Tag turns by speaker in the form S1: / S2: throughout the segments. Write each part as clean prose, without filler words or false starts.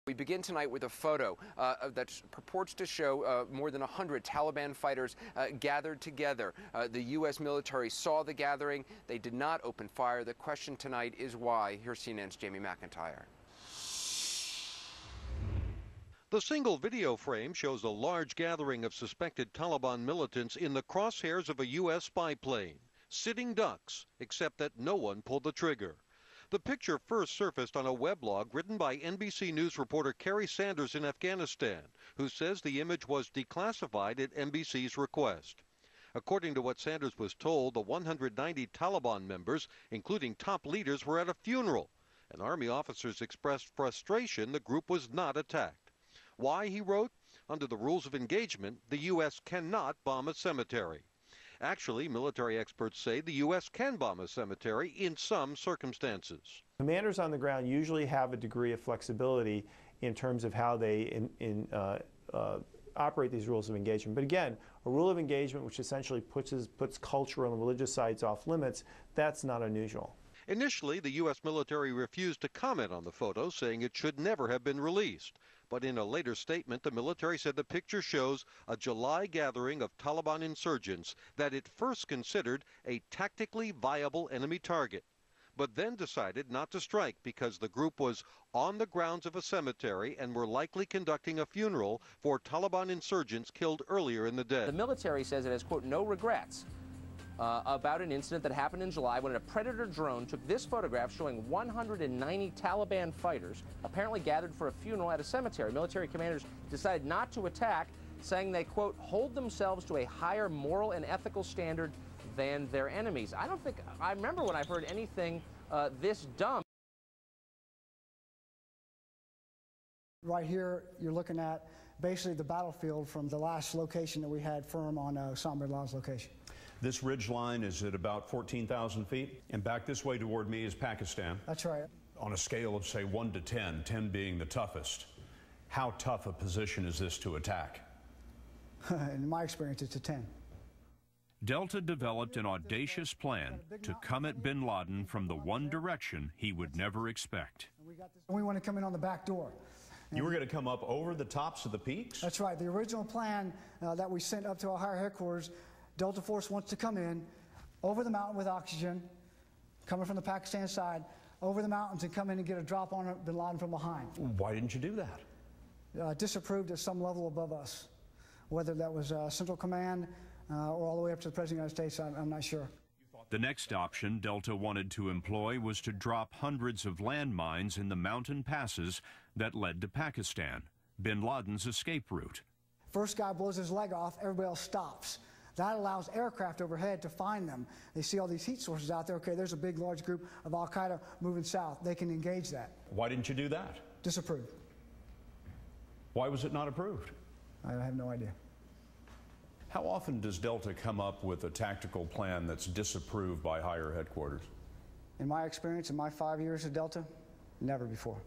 S1: We begin tonight with a photo that purports to show more than 100 Taliban fighters gathered together. The U.S. military saw the gathering. They did not open fire. The question tonight is why. Here's CNN's Jamie McIntyre.
S2: The single video frame shows a large gathering of suspected Taliban militants in the crosshairs of a U.S. spy plane. Sitting ducks, except that no one pulled the trigger. The picture first surfaced on a weblog written by NBC News reporter Kerry Sanders in Afghanistan, who says the image was declassified at NBC's request. According to what Sanders was told, the 190 Taliban members, including top leaders, were at a funeral, and Army officers expressed frustration the group was not attacked. Why, he wrote, under the rules of engagement, the U.S. cannot bomb a cemetery. Actually, military experts say the U.S. can bomb a cemetery in some circumstances.
S3: Commanders on the ground usually have a degree of flexibility in terms of how they operate these rules of engagement. But again, a rule of engagement which essentially puts cultural and religious sites off limits, that's not unusual.
S2: Initially, the U.S. military refused to comment on the photo, saying it should never have been released. But in a later statement, the military said the picture shows a July gathering of Taliban insurgents that it first considered a tactically viable enemy target, but then decided not to strike because the group was on the grounds of a cemetery and were likely conducting a funeral for Taliban insurgents killed earlier in the day.
S4: The military says it has, quote, no regrets about an incident that happened in July when a Predator drone took this photograph showing 190 Taliban fighters apparently gathered for a funeral at a cemetery. Military commanders decided not to attack, saying they, quote, hold themselves to a higher moral and ethical standard than their enemies. I remember when I've heard anything this dumb.
S5: Right here, you're looking at basically the battlefield from the last location that we had firm on Osama bin Laden's location.
S6: This ridge line is at about 14,000 feet, and back this way toward me is Pakistan.
S5: That's right.
S6: On a scale of, say, 1 to 10, 10 being the toughest, how tough a position is this to attack?
S5: In my experience, it's a 10.
S7: Delta developed an audacious plan to come at bin Laden from the one direction he would never expect.
S5: We want to come in on the back door.
S6: You were going to come up over the tops of the peaks?
S5: That's right. The original plan that we sent up to our higher headquarters, Delta Force wants to come in over the mountain with oxygen, coming from the Pakistan side, over the mountains and come in and get a drop on bin Laden from behind.
S6: Why didn't you do that?
S5: Disapproved at some level above us. Whether that was Central Command or all the way up to the President of the United States, I'm not sure.
S7: The next option Delta wanted to employ was to drop hundreds of landmines in the mountain passes that led to Pakistan, bin Laden's escape route.
S5: First guy blows his leg off, everybody else stops. That allows aircraft overhead to find them. They see all these heat sources out there. Okay, there's a big, large group of al-Qaeda moving south. They can engage that.
S6: Why didn't you do that?
S5: Disapproved.
S6: Why was it not approved?
S5: I have no idea.
S6: How often does Delta come up with a tactical plan that's disapproved by higher headquarters?
S5: In my experience, in my 5 years at Delta, never before.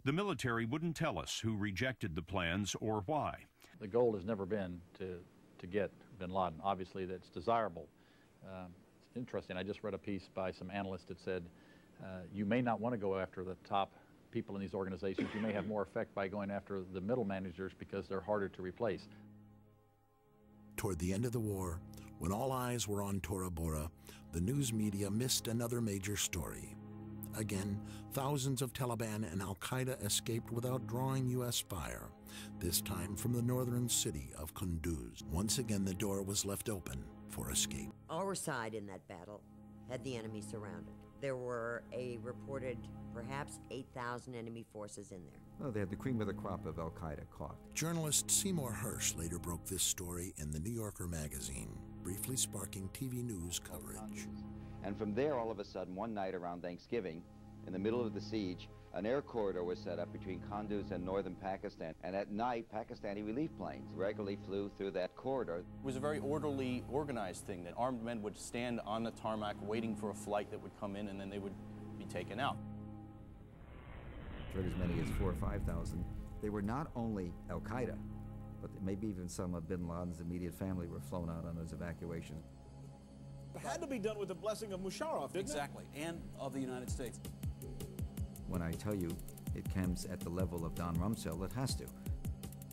S7: The military wouldn't tell us who rejected the plans or why.
S8: The goal has never been to get bin Laden. Obviously, that's desirable. It's interesting. I just read a piece by some analysts that said you may not want to go after the top people in these organizations. You may have more effect by going after the middle managers because they're harder to replace.
S9: Toward the end of the war, when all eyes were on Tora Bora, the news media missed another major story. Again, thousands of Taliban and al-Qaeda escaped without drawing U.S. fire, this time from the northern city of Kunduz. Once again, the door was left open for escape.
S10: Our side in that battle had the enemy surrounded. There were a reported perhaps 8,000 enemy forces in there.
S11: Oh, they had the cream of the crop of al-Qaeda caught.
S9: Journalist Seymour Hersh later broke this story in the New Yorker magazine, briefly sparking TV news coverage.
S12: And from there, all of a sudden, one night around Thanksgiving, in the middle of the siege, an air corridor was set up between Kunduz and northern Pakistan. And at night, Pakistani relief planes regularly flew through that corridor.
S13: It was a very orderly, organized thing that armed men would stand on the tarmac waiting for a flight that would come in, and then they would be taken out.
S11: For as many as 4,000 or 5,000. They were not only al-Qaeda, but maybe even some of bin Laden's immediate family were flown out on those evacuations.
S14: It had to be done with the blessing of Musharraf, didn't it?
S13: Exactly, and of the United States.
S11: When I tell you it comes at the level of Don Rumsfeld, it has to.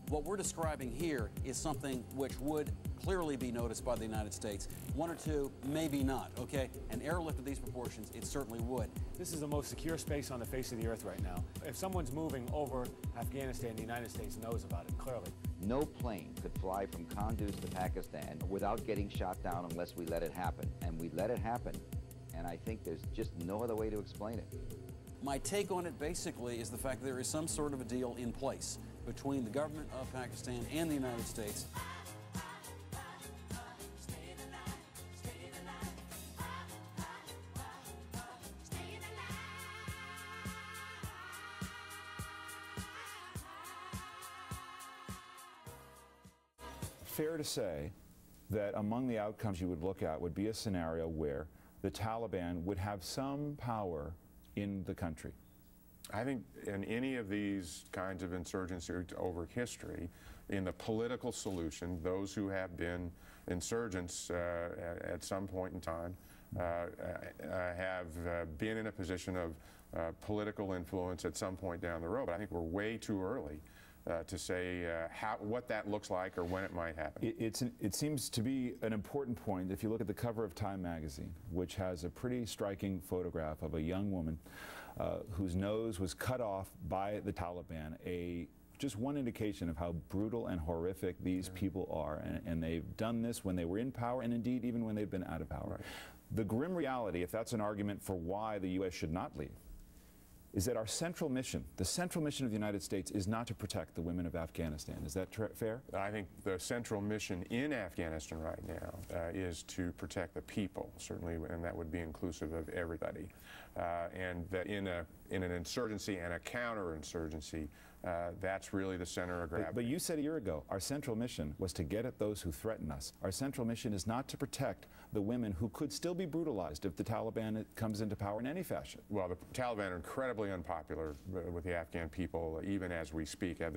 S15: What we're describing here is something which would clearly be noticed by the United States. One or two, maybe not, okay? An airlift of these proportions, it certainly would.
S16: This is the most secure space on the face of the earth right now. If someone's moving over Afghanistan, the United States knows about it, clearly.
S12: No plane could fly from Kunduz to Pakistan without getting shot down unless we let it happen. And we let it happen, and I think there's just no other way to explain it.
S15: My take on it basically is the fact that there is some sort of a deal in place between the government of Pakistan and the United States.
S17: Fair to say that among the outcomes you would look at would be a scenario where the Taliban would have some power in the country.
S18: I think in any of these kinds of insurgencies over history, in the political solution, those who have been insurgents at some point in time have been in a position of political influence at some point down the road. But I think we're way too early to say what that looks like or when it might happen.
S17: It seems to be an important point if you look at the cover of Time magazine, which has a pretty striking photograph of a young woman whose nose was cut off by the Taliban, just one indication of how brutal and horrific these people are. And they've done this when they were in power and indeed even when they've been out of power. Right. The grim reality, if that's an argument for why the U.S. should not leave, is that our central mission, the central mission of the United States, is not to protect the women of Afghanistan. Is that fair? I
S18: think the central mission in Afghanistan right now is to protect the people, certainly, and that would be inclusive of everybody. And that in an insurgency and a counterinsurgency, that's really the center of gravity.
S17: But you said a year ago, our central mission was to get at those who threaten us. Our central mission is not to protect the women who could still be brutalized if the Taliban comes into power in any fashion.
S18: Well, the Taliban are incredibly unpopular with the Afghan people, even as we speak, as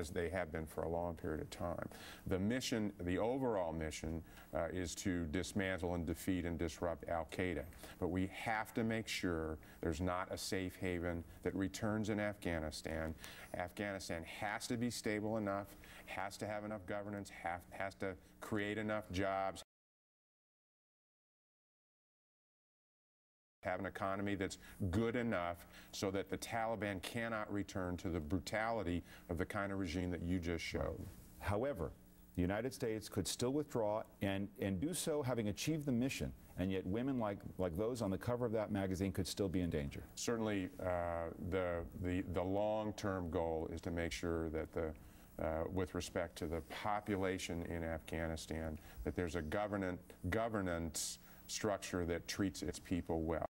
S18: they have been for a long period of time. The mission, the overall mission, is to dismantle and defeat and disrupt al-Qaeda. But we have to make sure there's not a safe haven that returns in Afghanistan. Afghanistan has to be stable enough, has to have enough governance, has to create enough jobs, have an economy that's good enough so that the Taliban cannot return to the brutality of the kind of regime that you just showed.
S17: However, the United States could still withdraw and do so having achieved the mission, and yet women like those on the cover of that magazine could still be in danger.
S18: Certainly, the long-term goal is to make sure that with respect to the population in Afghanistan, that there's a governance structure that treats its people well.